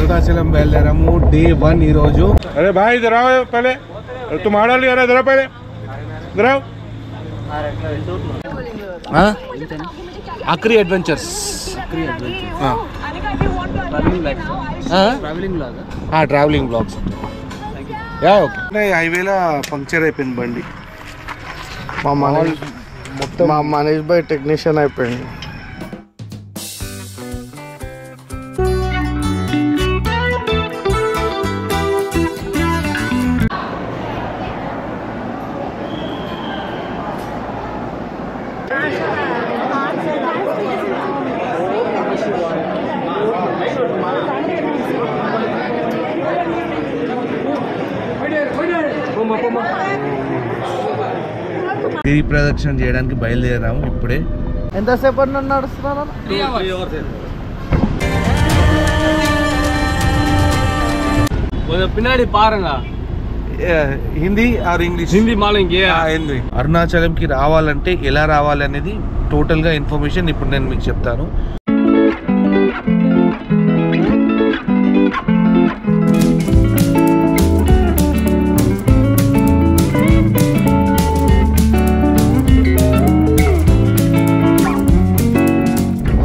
అరుణాచలం బయలుదేరాము డే 1 ఈ రోజు. అరే భాయ్ ఇధర్ आओ पहले तुम आड़ा लिया इधर पहले इधर आओ. आखरी adventures travelling blogs. Yeah okay. హైవేలో పంక్చర్ అయిపోయింది బండి. మా మనీష్ భాయ్ టెక్నీషియన్ అయిపోయింది. గిరి ప్రదక్షిణ చేయడానికి బయలుదేరాము ఇప్పుడే. ఎంతసేపు నడుస్తున్నాను? Hindi or English? హిందీ మాలింగ్. అరుణాచలంకి రావాలంటే ఎలా రావాలి అనేది టోటల్ గా ఇన్ఫర్మేషన్ ఇప్పుడు నేను మీకు చెప్తాను.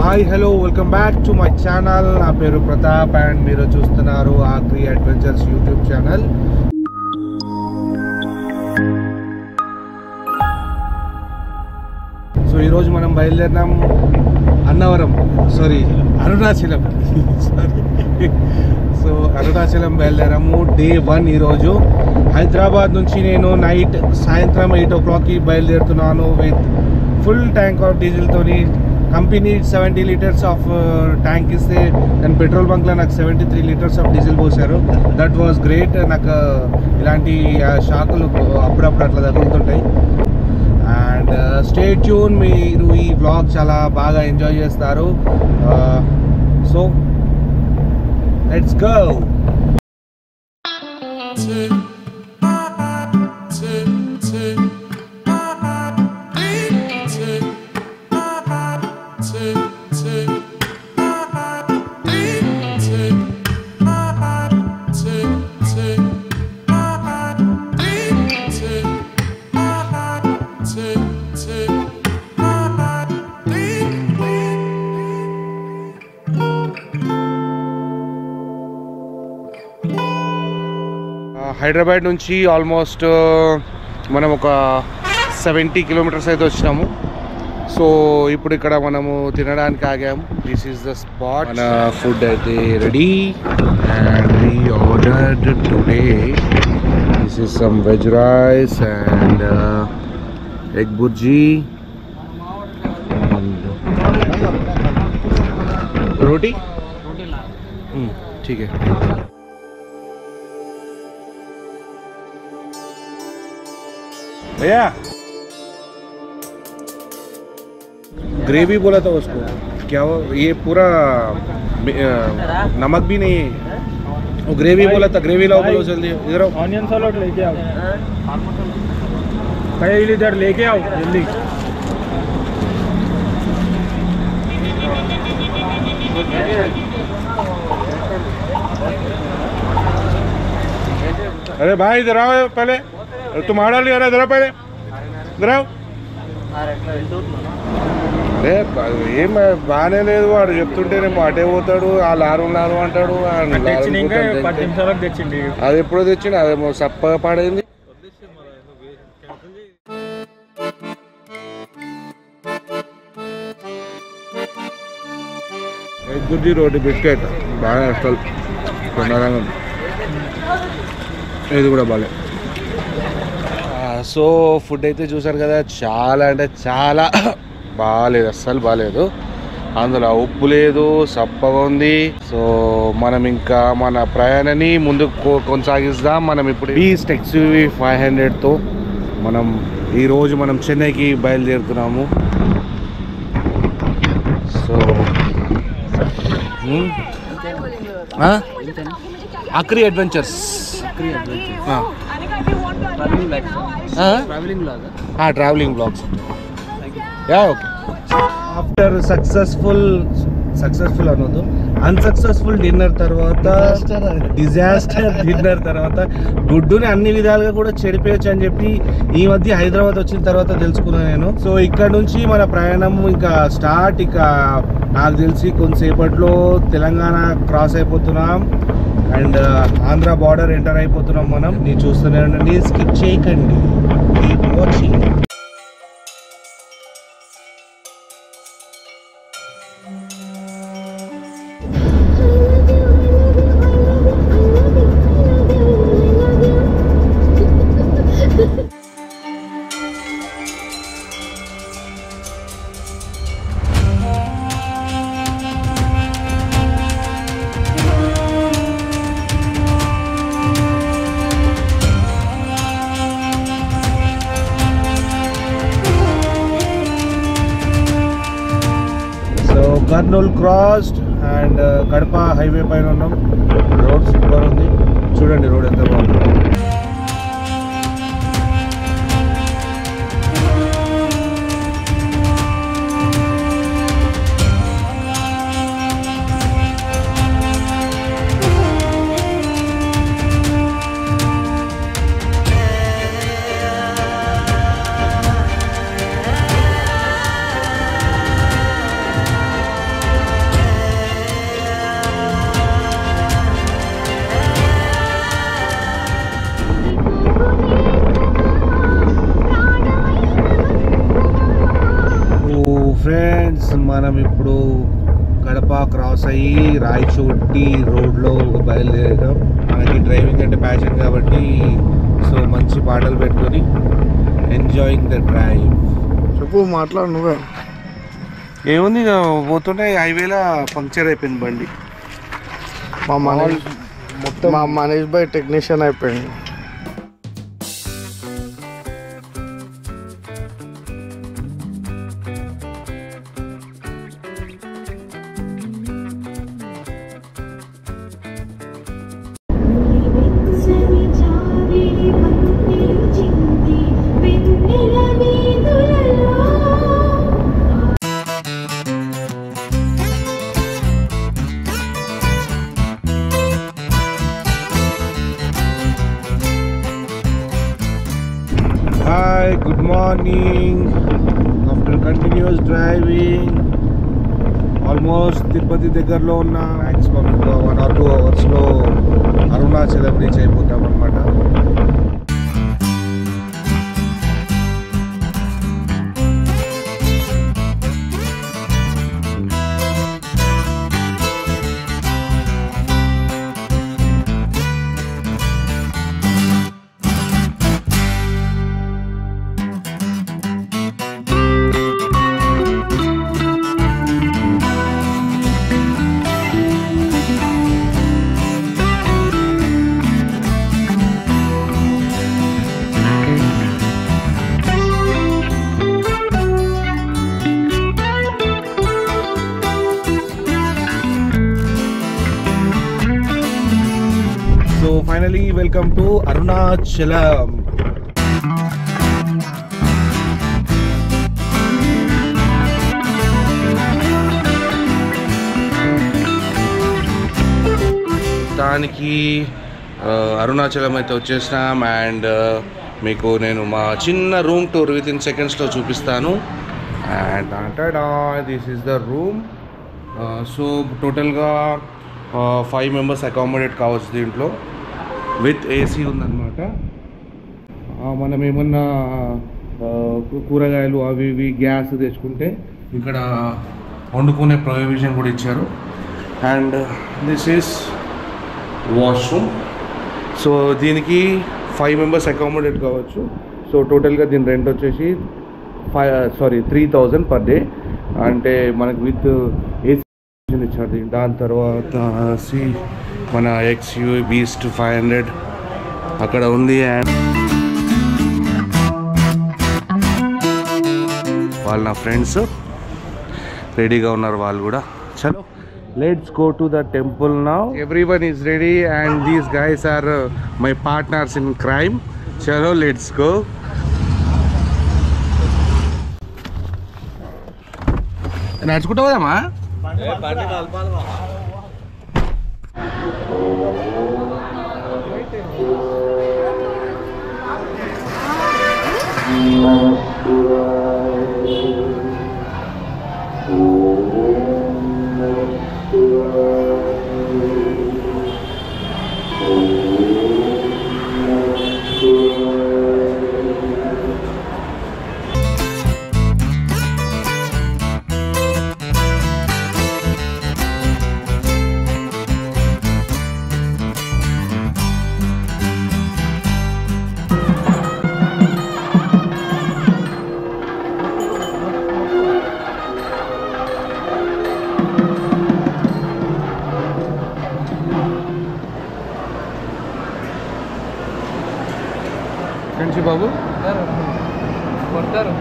Hi hello welcome back to my channel. నా పేరు ప్రతాప్ అండ్ మీరు చూస్తున్నారు ఆఖరి అడ్వెంచర్స్ యూట్యూబ్ ఛానల్. సో ఈరోజు మనం బయలుదేరినాం అరుణాచలం. సో అరుణాచలం బయలుదేరాము డే 1 ఈరోజు. హైదరాబాద్ నుంచి నేను సాయంత్రం 8 o'clockకి బయలుదేరుతున్నాను విత్ ఫుల్ ట్యాంక్ ఆఫ్ డీజిల్తోని. కంపెనీ 70 లీటర్స్ ఆఫ్ ట్యాంక్ ఇస్తే దాని పెట్రోల్ బంక్లో నాకు 73 లీటర్స్ ఆఫ్ డీజిల్ పోసారు. That was great. నాకు ఇలాంటి షాకులు అప్పుడప్పుడు అట్లా తగులుతుంటాయి. And stay tune. మీరు ఈ వ్లాగ్ చాలా బాగా ఎంజాయ్ చేస్తారు. So let's go. హైదరాబాద్ నుంచి ఆల్మోస్ట్ మనం ఒక 70 కిలోమీటర్స్ అయితే వచ్చినాము. సో ఇప్పుడు ఇక్కడ మనము తినడానికి ఆగాము. This is the spot. మన ఫుడ్ అయితే ready and we ordered today. This is some veg rice and egg bhurji, roti. ठीक है. भैया ग्रेवी बोला था उसको, क्या वो ये पूरा नमक भी नहीं है. वो ग्रेवी बोला था. ग्रेवी लाओ बोलो जल्दी. इधर आओ. ऑनियन सैलेड लेके आओ. पहले इधर लेके आओ जल्दी. अरे भाई इधर आओ पहले. तुम आड़ा लिया इधर पहले इधर आओ. అదే ఏం బాగానే లేదు. వాడు చెప్తుంటేనేమో అటే పోతాడు. ఆ లారు అంటాడు. అది ఎప్పుడో తెచ్చిండు. అదేమో సప్పగా పాడైంది. ఎగ్ బుర్జీ రోటీ బిస్కెట్ బాగా అసలు కొన్నారంగా ఉంది. ఇది కూడా బాగాలేదు. సో ఫుడ్ అయితే చూసారు కదా, చాలా అంటే చాలా బాగాలేదు. అస్సలు బాగాలేదు. అందులో ఉప్పు లేదు, సప్పగా ఉంది. సో మనం ఇంకా మన ప్రయాణాన్ని ముందుకు కొనసాగిద్దాం. మనం ఇప్పుడు బీస్ట్ XUV 500తో ఈరోజు మనం చెన్నైకి బయలుదేరుతున్నాము. సో ఆఖరి adventures. Travelling blogs. Yeah okay. After successful అనొద్దు, అన్సక్సెస్ఫుల్ డిన్నర్ తర్వాత, డిజాస్టర్ డిన్నర్ తర్వాత గుడ్డుని అన్ని విధాలుగా కూడా చెడిపోయచ్చు అని చెప్పి ఈ మధ్య హైదరాబాద్ వచ్చిన తర్వాత తెలుసుకున్నాను నేను. సో ఇక్కడ నుంచి మన ప్రయాణం ఇంకా స్టార్ట్. ఇక నాకు తెలిసి కొంతసేపట్లో తెలంగాణ క్రాస్ అయిపోతున్నాం అండ్ ఆంధ్ర బార్డర్ ఎంటర్ అయిపోతున్నాం మనం. నేను చూస్తూనే ఉండండి, స్కిప్ చేయకండి, keep watching. Kurnool crossed and Kadapa highway పైన ఉన్నాం. రోడ్ సూపర్ ఉంది, చూడండి రోడ్ ఎంత బాగుంది. ఫ్రెండ్స్, మనం ఇప్పుడు కడప క్రాస్ అయ్యి రాయచోటి రోడ్లో బయలుదేరాం. మనకి డ్రైవింగ్ అంటే ప్యాషన్ కాబట్టి సో మంచి పాటలు పెట్టుకొని ఎంజాయింగ్ ద డ్రైవ్. చెప్పు, మాట్లాడు నువ్వే. ఏముంది, పోతుంటే హైవేలో పంక్చర్ అయిపోయింది బండి. మా మనీష్ భాయ్ టెక్నీషియన్ అయిపోయింది. Hi, good morning. After continuous driving, almost Tirupati దగ్గరలో ఉన్న మ్యాక్సిమం 1 or 2 అవర్స్లో అరుణాచలం రీచ్ అయిపోతాం అన్నమాట. So finally, welcome to Arunachalam. దానికి అరుణాచలం అయితే వచ్చేసినాం అండ్ మీకు నేను మా చిన్న రూమ్ టూర్ విత్ ఇన్ సెకండ్స్లో చూపిస్తాను. And this is the room. So టోటల్గా 5 members అకామిడేట్ కావచ్చు దీంట్లో, విత్ ఏసీ ఉందన్నమాట. మనం ఏమన్నా కూరగాయలు అవి ఇవి గ్యాస్ తెచ్చుకుంటే ఇక్కడ వండుకునే ప్రొవిజన్ కూడా ఇచ్చారు. And this is washroom. So దీనికి 5 members అకామిడేట్ కావచ్చు. సో టోటల్గా దీని రెంట్ వచ్చేసి 3,000 per day. అంటే మనకు విత్ ఏసీ ఇచ్చారు. దాని తర్వాత మన XUV బీస్ట్ 500 అక్కడ ఉంది. అండ్ వాళ్ళు నా ఫ్రెండ్స్ రెడీగా ఉన్నారు వాళ్ళు కూడా. చలో, let's go to the temple now. Everyone is ready and these guys are my partners in crime. Chalo, let's go. నడుచుకుంటా పోదామా? బాబు కొడతారు.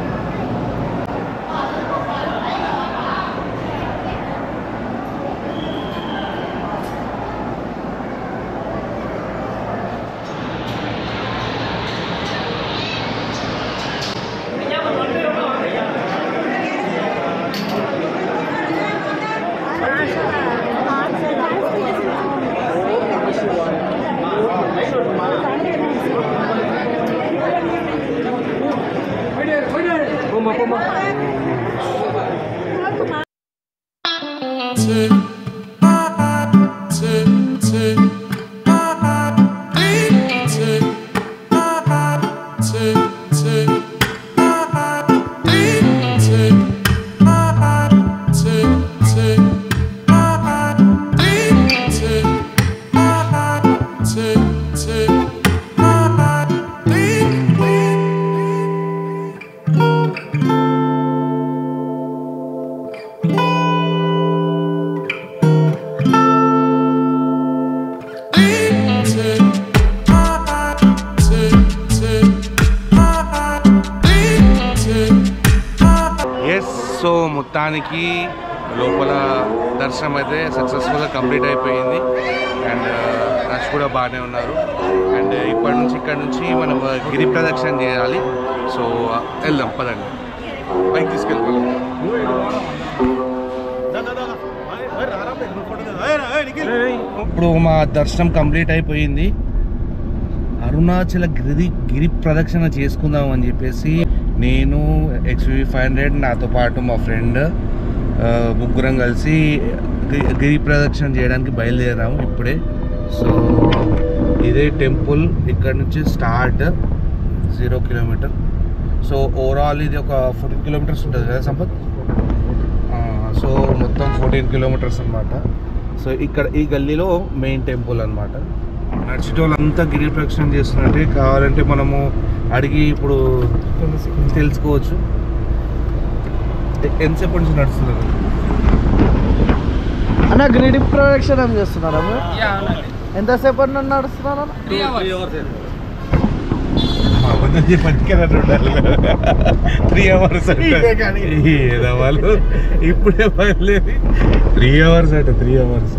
సో మొత్తానికి లోపల దర్శనం అయితే సక్సెస్ఫుల్గా కంప్లీట్ అయిపోయింది అండ్ రష్ కూడా బాగానే ఉన్నారు అండ్ ఇప్పటి నుంచి ఇక్కడ నుంచి మనం గిరి ప్రదక్షిణ చేయాలి సో వెళ్దాం పదండి పైకి తీసుకెళ్ళిపోవాలి ఇప్పుడు మా దర్శనం కంప్లీట్ అయిపోయింది అరుణాచల గిరి ప్రదక్షిణ చేసుకుందాం అని చెప్పేసి నేను XUV 500 నాతో పాటు మా ఫ్రెండ్ ముగ్గురం కలిసి గిరి ప్రదక్షిణ చేయడానికి బయలుదేరాము ఇప్పుడే సో ఇదే టెంపుల్ ఇక్కడ నుంచి స్టార్ట్ 0 కిలోమీటర్ సో ఓవరాల్ ఇది ఒక 14 కిలోమీటర్స్ ఉంటుంది కదా సంపత్ సో మొత్తం 14 కిలోమీటర్స్ అనమాట సో ఇక్కడ ఈ గల్లీలో మెయిన్ టెంపుల్ అనమాట నడిచేటోళ్ళంతా గిరి ప్రదక్షిణ చేస్తున్నట్టే కావాలంటే మనము అడిగి ఇప్పుడు తెలుసుకోవచ్చు ఎంతసేపు నుంచి నడుస్తున్నారు అన్న గిరి ప్రదక్షిణ చేస్తున్నారా ఎంతసేపు నడుస్తున్నారా 3 అవర్స్ వాళ్ళు ఇప్పుడే బయలుదేరి 3 అవర్స్ అంటే 3 అవర్స్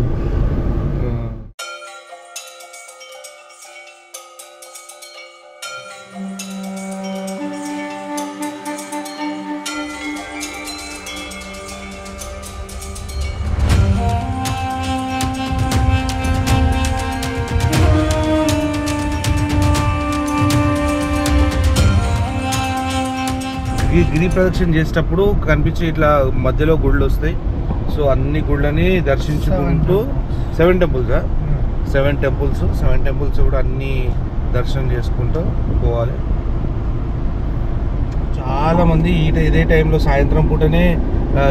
గిరి ప్రదక్షిణ చేసేటప్పుడు కనిపించే ఇట్లా మధ్యలో గుళ్ళు వస్తాయి సో అన్ని గుళ్ళని దర్శించుకుంటూ 7 టెంపుల్స్ 7 టెంపుల్స్ కూడా అన్ని దర్శనం చేసుకుంటూ పోవాలి చాలా మంది ఇదే టైంలో సాయంత్రం పూటనే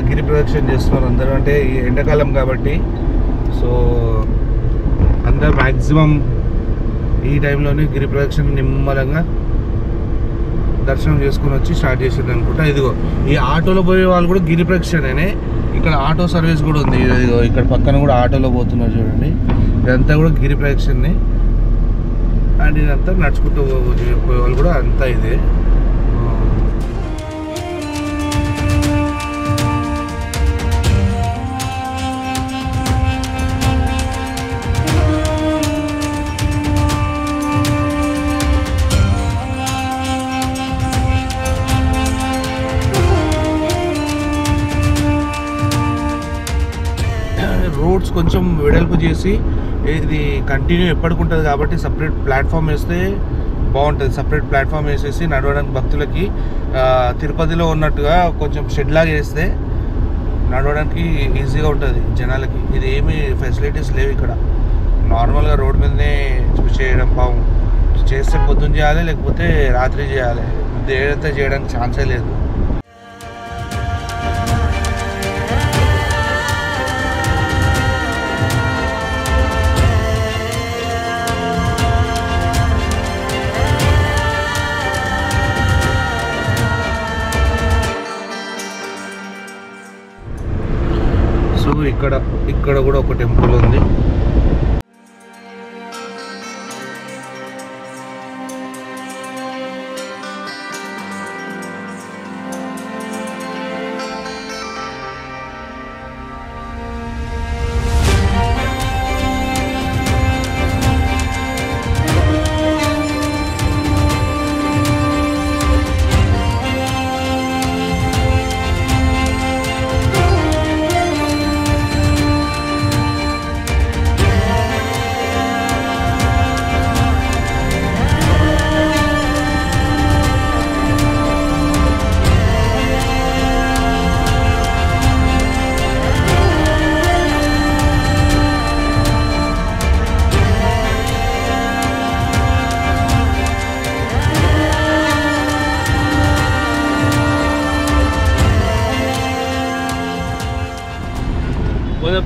గిరి ప్రదక్షిణ చేస్తున్నారు అందరూ అంటే ఎండాకాలం కాబట్టి సో అందరు మ్యాక్సిమం ఈ టైంలోనే గిరి ప్రదక్షిణ నిమ్మలంగా దర్శనం చేసుకుని వచ్చి స్టార్ట్ చేసేది అనుకుంటా ఇదిగో ఈ ఆటోలో పోయే వాళ్ళు కూడా గిరి ప్రదక్షిణనే ఇక్కడ ఆటో సర్వీస్ కూడా ఉంది ఇదిగో ఇక్కడ పక్కన కూడా ఆటోలో పోతున్నారు చూడండి ఇదంతా కూడా గిరి ప్రదక్షిణనే అండ్ ఇదంతా నడుచుకుంటూ పోయే వాళ్ళు కూడా అంతా ఇదే రోడ్స్ కొంచెం వెడల్పు చేసి ఇది కంటిన్యూ ఎప్పటికుంటుంది కాబట్టి సపరేట్ ప్లాట్ఫామ్ వేస్తే బాగుంటుంది. సపరేట్ ప్లాట్ఫామ్ వేసేసి నడవడానికి భక్తులకి తిరుపతిలో ఉన్నట్టుగా కొంచెం షెడ్ లాగా వేస్తే నడవడానికి ఈజీగా ఉంటుంది జనాలకి. ఇది ఏమి ఫెసిలిటీస్ లేవు ఇక్కడ. నార్మల్గా రోడ్ మీదనే చేయడం చేస్తే పొద్దున్న చేయాలి, లేకపోతే రాత్రి చేయాలి. దేనితో చేయడానికి ఛాన్సే లేదు. సో ఇక్కడ కూడా ఒక టెంపుల్ ఉంది.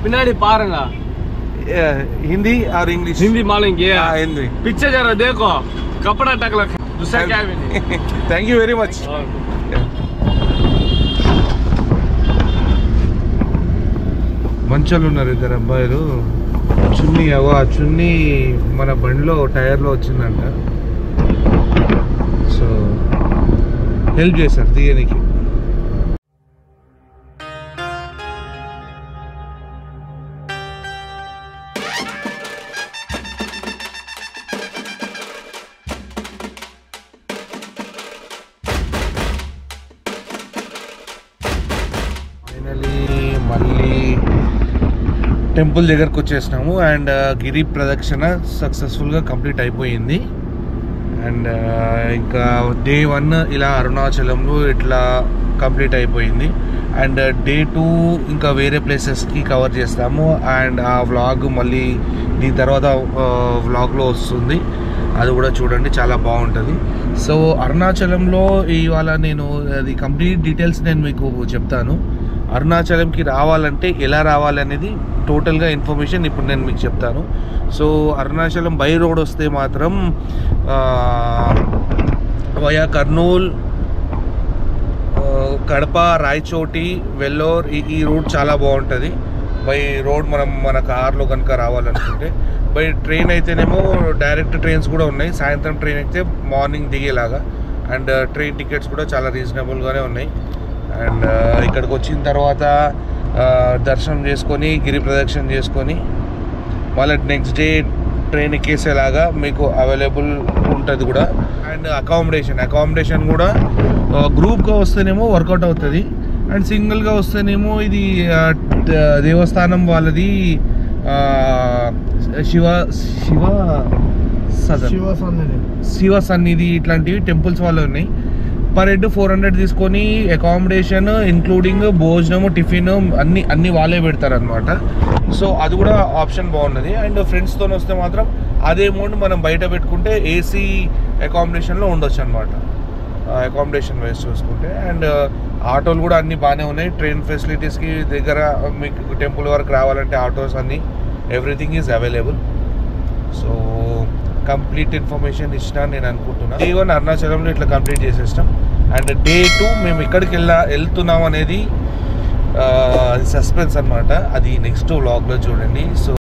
पिनाडी पारंगा हिंदी और इंग्लिश? हिंदी मालेंगे? हिंदी. पीछे जरा देखो, कपड़ा टकला दूसरा क्या भी नहीं. Thank you very much. మంచోళ్ళు ఉన్నారు ఇద్దరు అబ్బాయిలు. చున్నీ ఆ చున్నీ మన బండిలో టైర్లో వచ్చిందంట. సో హెల్ప్ చేశారు తీయనికి. మళ్ళీ టెంపుల్ దగ్గరకు వచ్చేసినాము. అండ్ గిరి ప్రదక్షిణ సక్సెస్ఫుల్గా కంప్లీట్ అయిపోయింది. అండ్ ఇంకా డే 1 ఇలా అరుణాచలంలో ఇట్లా కంప్లీట్ అయిపోయింది. అండ్ డే 2 ఇంకా వేరే ప్లేసెస్కి కవర్ చేస్తాము. అండ్ ఆ వ్లాగ్ మళ్ళీ దీని తర్వాత వ్లాగ్లో వస్తుంది, అది కూడా చూడండి, చాలా బాగుంటుంది. సో అరుణాచలంలో ఇవాళ నేను అది కంప్లీట్ డీటెయిల్స్ నేను మీకు చెప్తాను. అరుణాచలంకి రావాలంటే ఎలా రావాలనేది టోటల్గా ఇన్ఫర్మేషన్ ఇప్పుడు నేను మీకు చెప్తాను. సో అరుణాచలం బై రోడ్ వస్తే మాత్రం వయా కర్నూల్, కడప, రాయచోటి, వెల్లోర్ ఈ రూట్ చాలా బాగుంటుంది. బై రోడ్ మన కార్లో కనుక రావాలనుకుంటే. బై ట్రైన్ అయితేనేమో డైరెక్ట్ ట్రైన్స్ కూడా ఉన్నాయి. సాయంత్రం ట్రైన్ అయితే మార్నింగ్ దిగేలాగా. అండ్ ట్రైన్ టికెట్స్ కూడా చాలా రీజనబుల్గానే ఉన్నాయి. అండ్ ఇక్కడికి వచ్చిన తర్వాత దర్శనం చేసుకొని గిరి ప్రదక్షిణ చేసుకొని మళ్ళీ నెక్స్ట్ డే ట్రైన్ ఎక్కేసేలాగా మీకు అవైలబుల్ ఉంటుంది కూడా. అండ్ అకామిడేషన్ కూడా గ్రూప్గా వస్తేనేమో వర్కౌట్ అవుతుంది. అండ్ సింగిల్గా వస్తేనేమో ఇది దేవస్థానం వాళ్ళది శివ సన్నిధి ఇట్లాంటివి టెంపుల్స్ వాళ్ళు ఉన్నాయి. పర్ హెడ్ 400 తీసుకొని అకామిడేషన్ ఇంక్లూడింగ్ భోజనము, టిఫిన్ అన్నీ వాళ్ళే పెడతారనమాట. సో అది కూడా ఆప్షన్ బాగున్నది. అండ్ ఫ్రెండ్స్తో వస్తే మాత్రం అదే అమౌంట్ మనం బయట పెట్టుకుంటే ఏసీ అకామిడేషన్లో ఉండొచ్చు అనమాట, అకామిడేషన్ వైజ్ చూసుకుంటే. అండ్ ఆటోలు కూడా అన్నీ బాగానే ఉన్నాయి. ట్రైన్ ఫెసిలిటీస్కి దగ్గర మీకు టెంపుల్ వరకు రావాలంటే ఆటోస్ అన్నీ everything is available. So complete information ఇచ్చినా నేను అనుకుంటున్నాను. డే 1 అరుణాచలంలో ఇట్లా కంప్లీట్ చేసేస్తాం. అండ్ డే 2 మేము ఎక్కడికి వెళ్తున్నాం అనేది సస్పెన్స్ అనమాట, అది నెక్స్ట్ వ్లాగ్లో చూడండి. సో